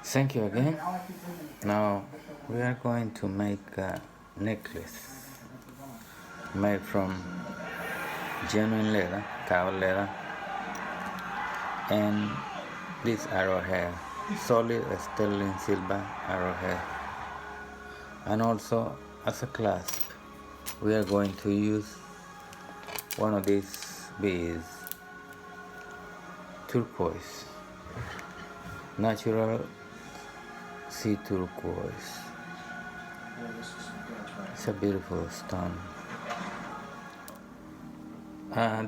Thank you again. Now we are going to make a necklace made from genuine leather, cow leather, and this arrowhead, solid sterling silver arrowhead. And also as a clasp, we are going to use one of these beads, turquoise, natural sea turquoise. It's a beautiful stone.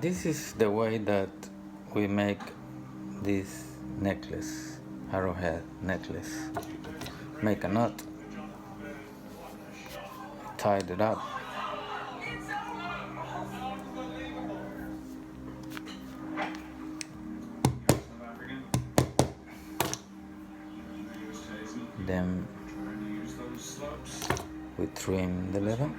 This is the way that we make this necklace, arrowhead necklace. Make a knot, tie it up, then we trim the leather,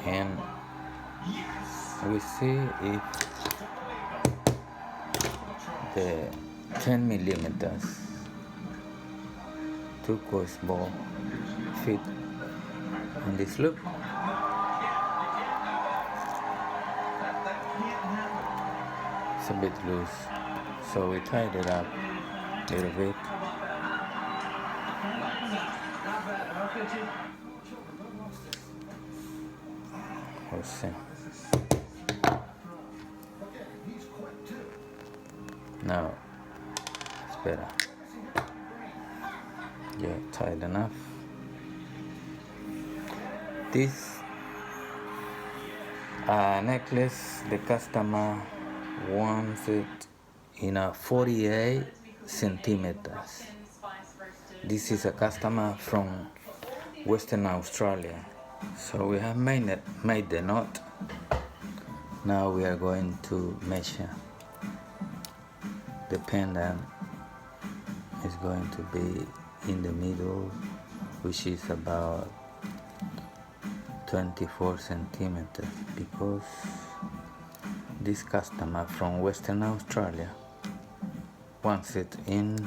and we see if the 10 millimeters turquoise ball fit on this loop. It's a bit loose, so we tied it up a little bit. Let's see. Now it's better. Yeah, tight enough. This necklace, the customer wants it in a 48 centimeters. This is a customer from Western Australia. So we have made the knot. Now we are going to measure. The pendant is going to be in the middle, which is about 24 centimeters, because this customer from Western Australia wants it in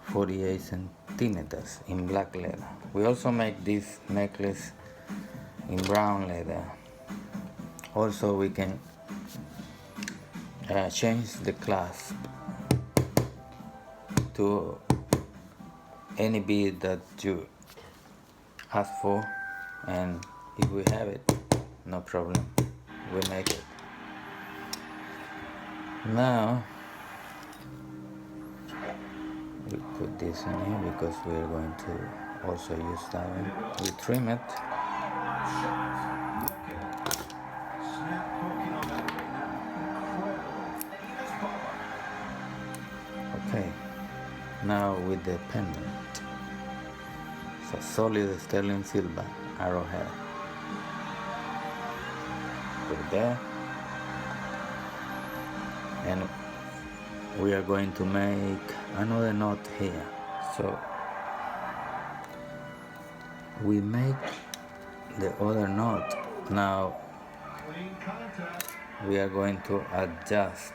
48 centimeters in black leather. We also make this necklace in brown leather. Also we can change the clasp to any bead that you ask for, and if we have it, no problem, we make it. Now we put this in here because we're going to also use that one. We trim it. Okay, now with the pendant. It's a solid sterling silver arrowhead. Put it there. And we are going to make another knot here. So we make the other knot. Now we are going to adjust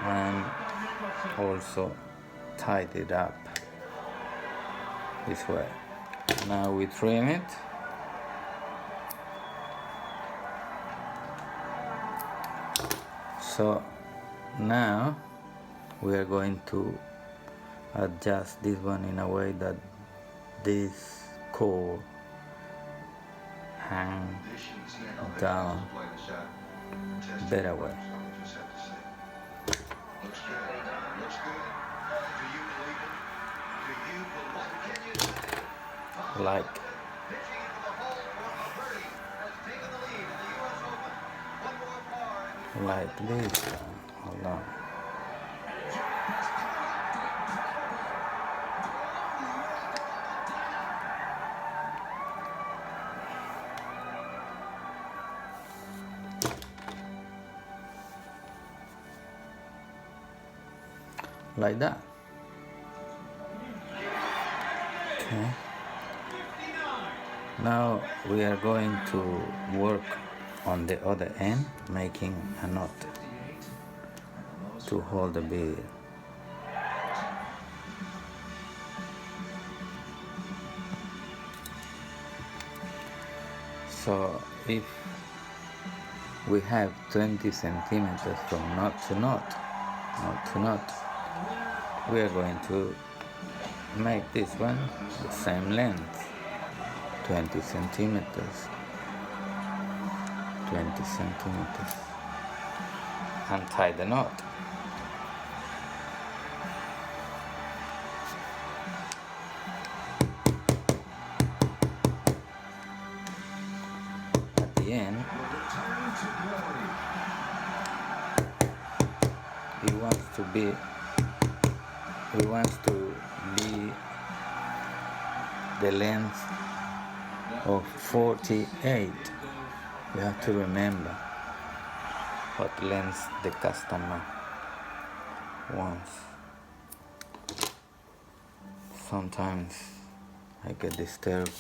and also tied it up this way. Now we trim it. So now we are going to adjust this one in a way that this cord hang down better way. Like this. Hold on. Like that. Okay. Now we are going to work on the other end, making a knot to hold the bead. So if we have 20 centimeters from knot to knot, we are going to make this one the same length, 20 centimeters, and tie the knot. At the end, we want to be the length of 48. You have to remember what length the customer wants. Sometimes I get disturbed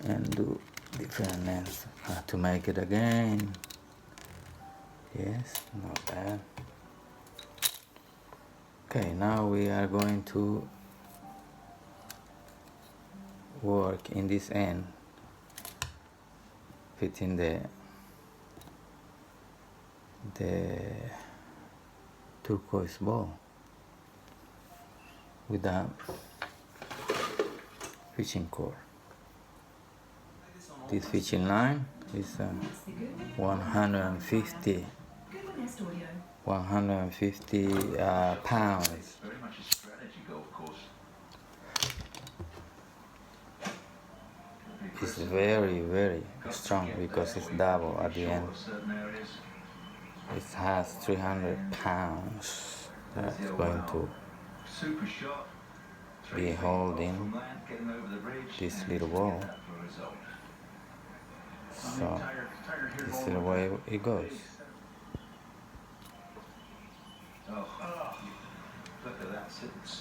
and do different lengths. I have to make it again. Yes, not bad. Okay, now we are going to work in this end, fitting the turquoise ball with a fishing cord. This fishing line is 150 pounds. Very much a strategy golf course. It's very, very strong because it's double at the end. It has 300 pounds that's going to be holding this little ball. So this is the way it goes.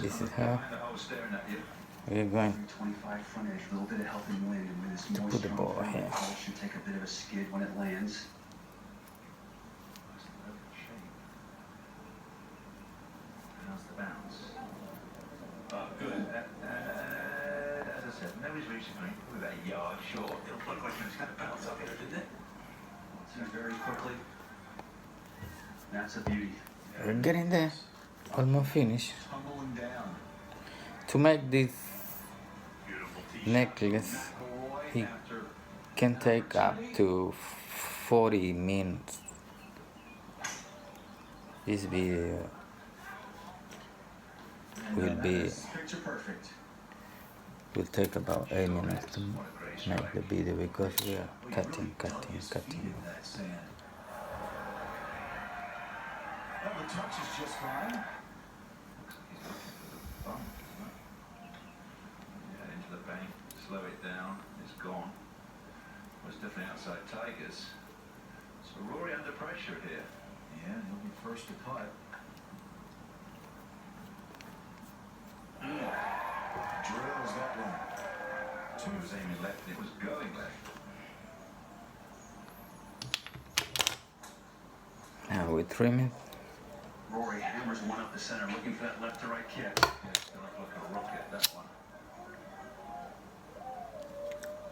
This is how we're going to put the ball here. Should take a bit of a skid when it lands. How's the bounce? Good. As I said, nobody's reaching me. We're about a yard short. It'll look like it's going to bounce up here, didn't it? Very quickly. That's a beauty. We're getting there. Almost finished. Tumbling down. To make this necklace, it can take up to 40 minutes. This video will take about 8 minutes to make the video because we are cutting. The touch is just fine. Into the bank, slow it down, it's gone. Well, it's definitely outside Tigers. So Rory under pressure here. Yeah, he'll be first to putt. Drills that one. Two was aiming left and it was going left. Now we trim it. Rory hammers one up the center, looking for that left to right kick. Yeah, it's gonna look like a rocket, that one.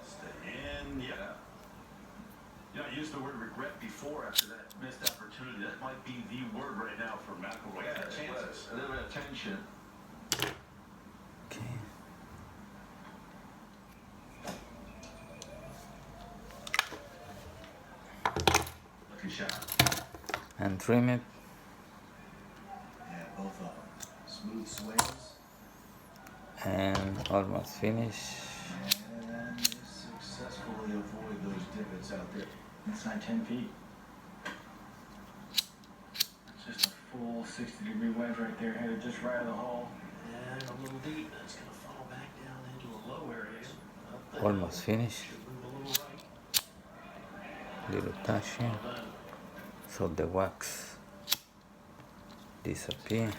Stay in, yeah. You know, I used the word regret before after that missed opportunity. That might be the word right now for McIlroy. Yeah, chances. A little bit of tension. Okay. Looking shot. And trim it. Both of them. Smooth swings. And almost finished. And successfully avoid those divots out there. Inside 10 feet. That's just a full 60-degree wedge right there, headed just right of the hole. And a little deep. That's going to fall back down into a low area. Almost finished. Move a little right. Little touch here. So the wax disappear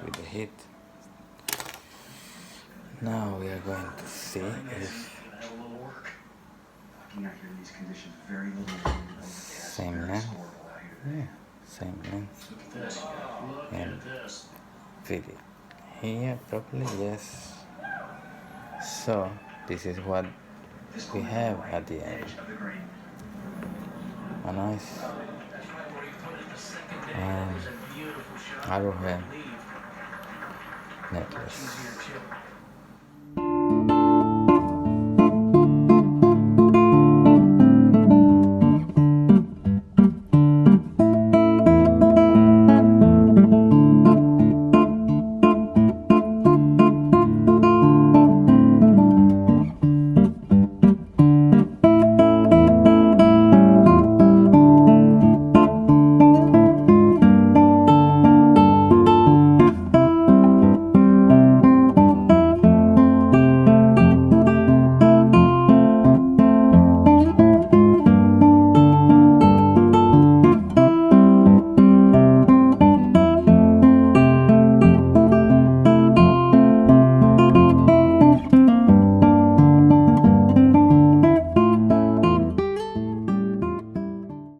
with the heat. Now we are going to see if looking out here in these conditions, very little wind, overcast, Same very length. storable out here today. Yeah, same length. Look at this. Look And at this. fit it here properly. Yes. So this is what This we one is have right at the end. edge of the green. A nice That's right where he put it the second day. Um, That is a beautiful shot. arrowhead Leave. Much necklace. easier too.